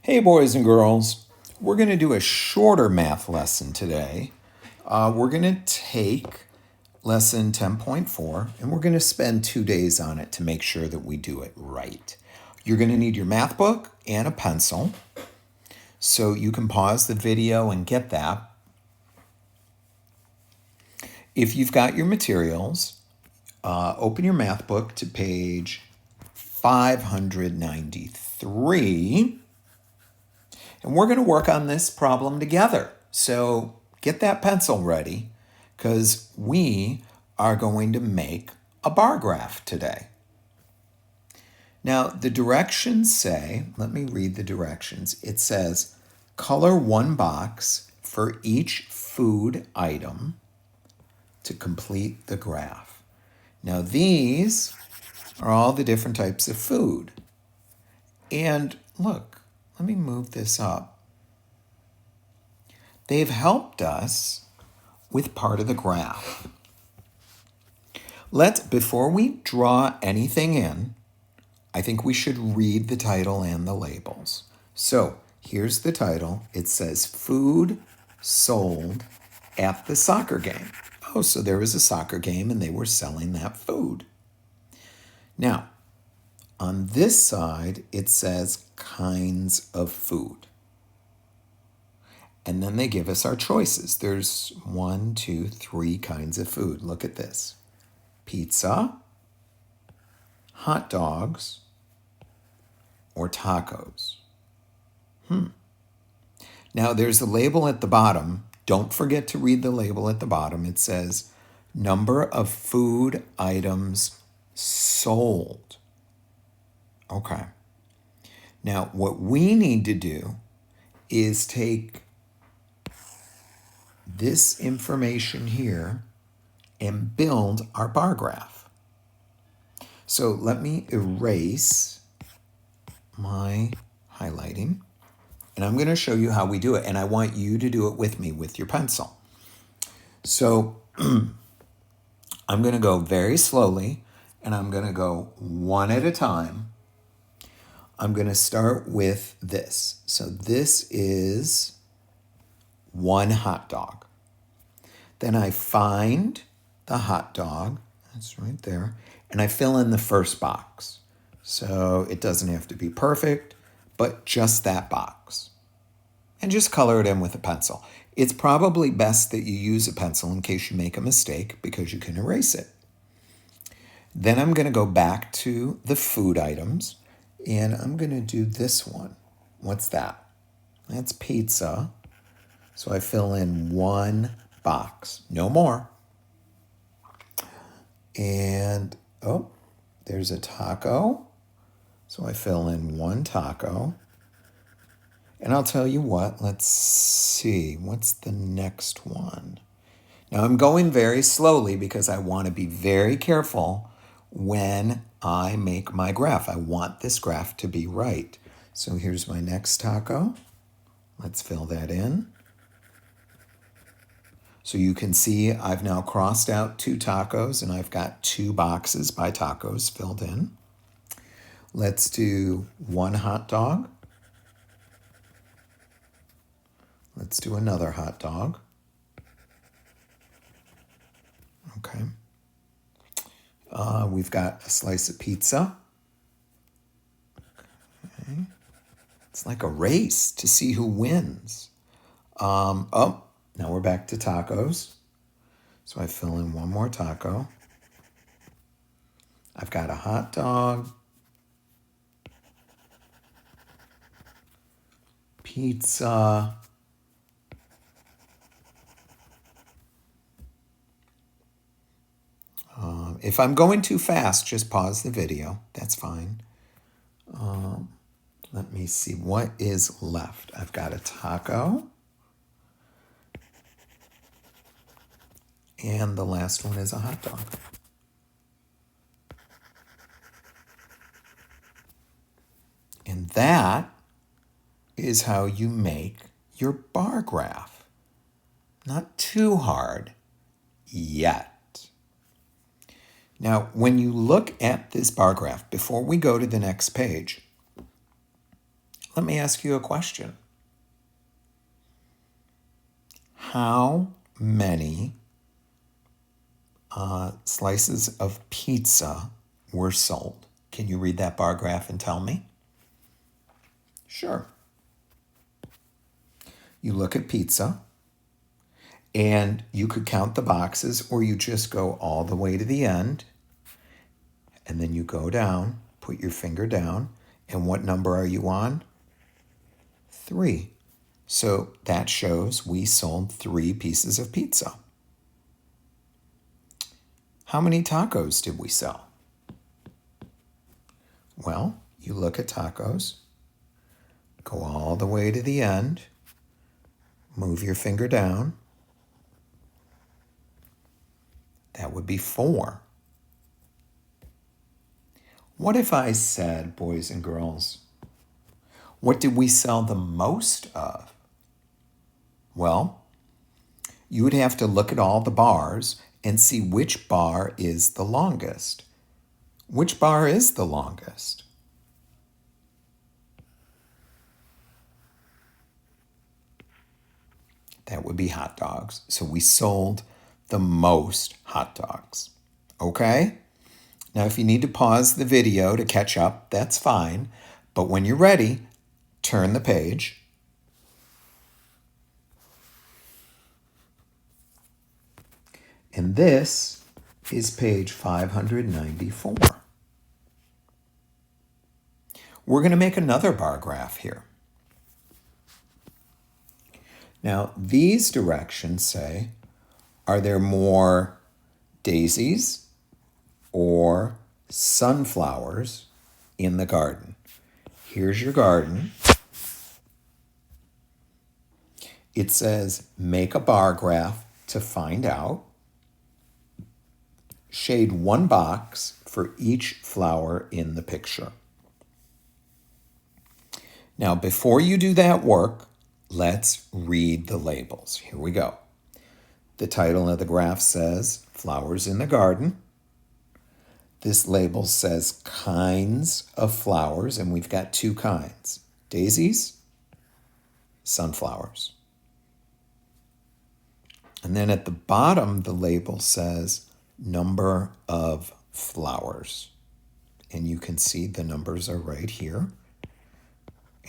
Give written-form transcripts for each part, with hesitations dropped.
Hey boys and girls, we're going to do a shorter math lesson today. We're going to take lesson 10.4 and we're going to spend 2 days on it to make sure that we do it right. You're going to need your math book and a pencil, so you can pause the video and get that. If you've got your materials, open your math book to page 593. And we're going to work on this problem together. So get that pencil ready because we are going to make a bar graph today. Now, the directions say, let me read the directions. It says, color one box for each food item to complete the graph. Now, these are all the different types of food. And look, let me move this up. They've helped us with part of the graph. Before we draw anything in, I think we should read the title and the labels. So here's the title. It says food sold at the soccer game. Oh, so there was a soccer game and they were selling that food. Now, on this side, it says kinds of food. And then they give us our choices. There's 1, 2, 3 kinds of food. Look at this. Pizza, hot dogs, or tacos. Now there's a label at the bottom. Don't forget to read the label at the bottom. It says number of food items sold. Okay. Now what we need to do is take this information here and build our bar graph. So let me erase my highlighting and I'm going to show you how we do it, and I want you to do it with me with your pencil. So I'm going to go very slowly and I'm going to go one at a time. I'm going to start with this. So this is one hot dog. Then I find the hot dog, that's right there, and I fill in the first box. So it doesn't have to be perfect, but just that box. And just color it in with a pencil. It's probably best that you use a pencil in case you make a mistake because you can erase it. Then I'm going to go back to the food items and I'm going to do this one. What's that? That's pizza. So I fill in one box, no more. And, oh, there's a taco. So I fill in one taco. And I'll tell you what, let's see, what's the next one? Now I'm going very slowly because I want to be very careful when I make my graph. I want this graph to be right. So here's my next taco. Let's fill that in. So you can see I've now crossed out 2 tacos and I've got 2 boxes by tacos filled in. Let's do one hot dog. Let's do another hot dog. Okay. We've got a slice of pizza. Okay. It's like a race to see who wins. Oh, now we're back to tacos. So I fill in one more taco. I've got a hot dog. Pizza. If I'm going too fast, just pause the video. That's fine. Let me see what is left. I've got a taco. And the last one is a hot dog. And that is how you make your bar graph. Not too hard yet. Now, when you look at this bar graph, before we go to the next page, Let me ask you a question. How many slices of pizza were sold? Can you read that bar graph and tell me? Sure. You look at pizza, and you could count the boxes, or you just go all the way to the end, and then you go down, put your finger down, and what number are you on? 3. So that shows we sold 3 pieces of pizza. How many tacos did we sell? Well, you look at tacos, go all the way to the end, move your finger down. That would be 4. What if I said, boys and girls, what did we sell the most of? Well, you would have to look at all the bars and see which bar is the longest. Which bar is the longest? That would be hot dogs. So we sold the most hot dogs. Okay? Now, if you need to pause the video to catch up, that's fine. But when you're ready, turn the page. And this is page 594. We're going to make another bar graph here. Now, these directions say, are there more daisies or sunflowers in the garden? Here's your garden. It says, make a bar graph to find out. Shade 1 box for each flower in the picture. Now, before you do that work, let's read the labels. Here we go. The title of the graph says, Flowers in the Garden. This label says kinds of flowers, and we've got 2 kinds. Daisies, sunflowers. And then at the bottom, the label says number of flowers. And you can see the numbers are right here.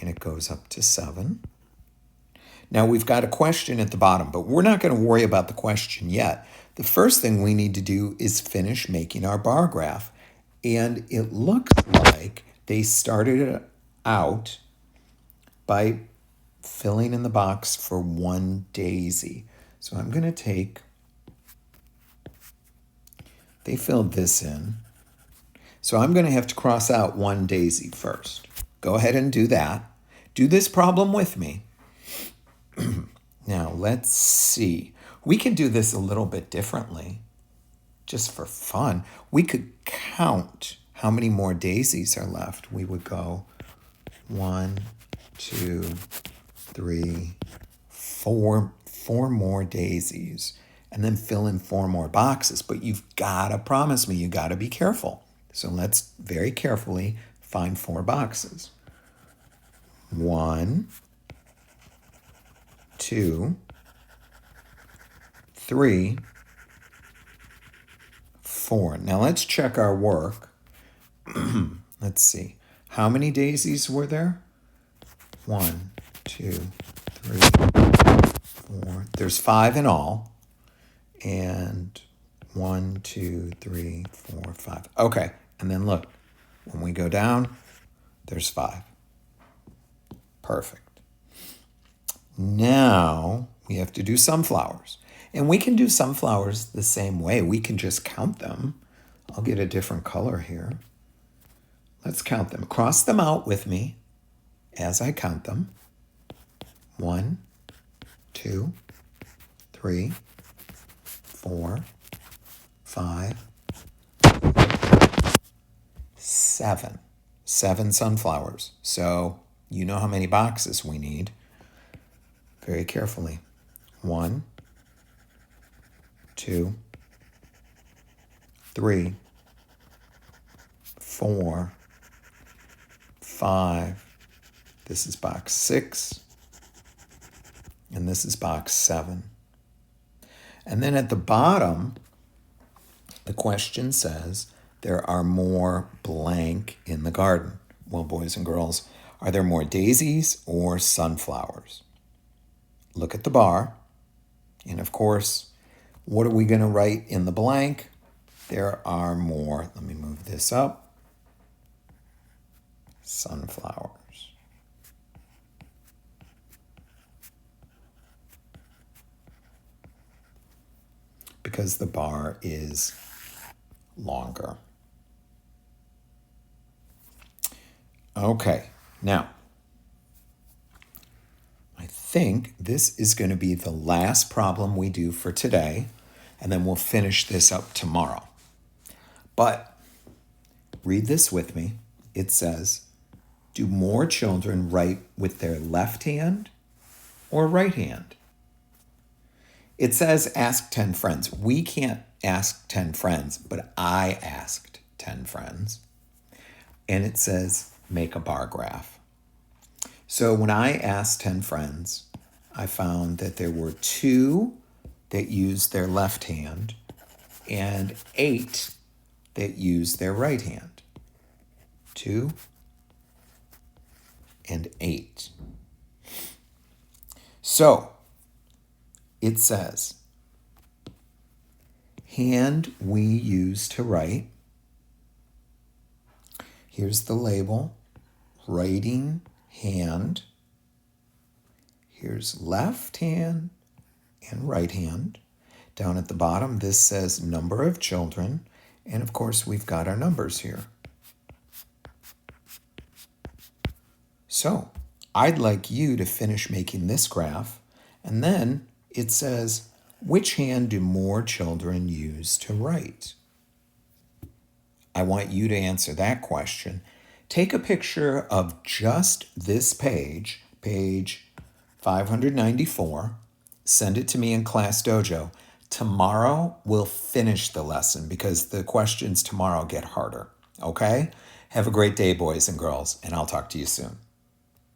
And it goes up to 7. Now we've got a question at the bottom, but we're not going to worry about the question yet. The first thing we need to do is finish making our bar graph. And it looks like they started it out by filling in the box for 1 daisy. So I'm going to take, they filled this in. So I'm going to have to cross out 1 daisy first. Go ahead and do that. Do this problem with me. Now, let's see. We can do this a little bit differently, just for fun. We could count how many more daisies are left. We would go 1, 2, 3, 4, 4 more daisies, and then fill in 4 more boxes. But you've got to promise me, you got to be careful. So let's very carefully find 4 boxes. 1, 2, 3, 4. Now let's check our work. Let's see. How many daisies were there? 1, 2, 3, 4. There's 5 in all. And 1, 2, 3, 4, 5. Okay. And then look, when we go down, there's 5. Perfect. Now we have to do sunflowers. And we can do sunflowers the same way. We can just count them. I'll get a different color here. Let's count them. Cross them out with me as I count them. 1, 2, 3, 4, 5, 7. 7 sunflowers. So you know how many boxes we need. Very carefully. 1, 2, 3, 4, 5. This is box 6. And this is box 7. And then at the bottom, the question says, there are more blank in the garden. Well, boys and girls, are there more daisies or sunflowers? Look at the bar. And of course, what are we going to write in the blank? There are more. Let me move this up. Sunflowers. Because the bar is longer. Okay, now, I think this is going to be the last problem we do for today, and then we'll finish this up tomorrow. But read this with me. It says, do more children write with their left hand or right hand? It says ask 10 friends. We can't ask 10 friends, but I asked 10 friends. And it says make a bar graph. So when I asked 10 friends, I found that there were 2 that used their left hand and 8 that used their right hand. 2 and 8. So it says, hand we use to write. Here's the label, writing hand. Here's left hand and right hand. Down at the bottom, this says number of children. And of course, we've got our numbers here. So I'd like you to finish making this graph. And then it says, which hand do more children use to write? I want you to answer that question. Take a picture of just this page, page 594. Send it to me in ClassDojo. Tomorrow we'll finish the lesson because the questions tomorrow get harder. Okay? Have a great day, boys and girls, and I'll talk to you soon.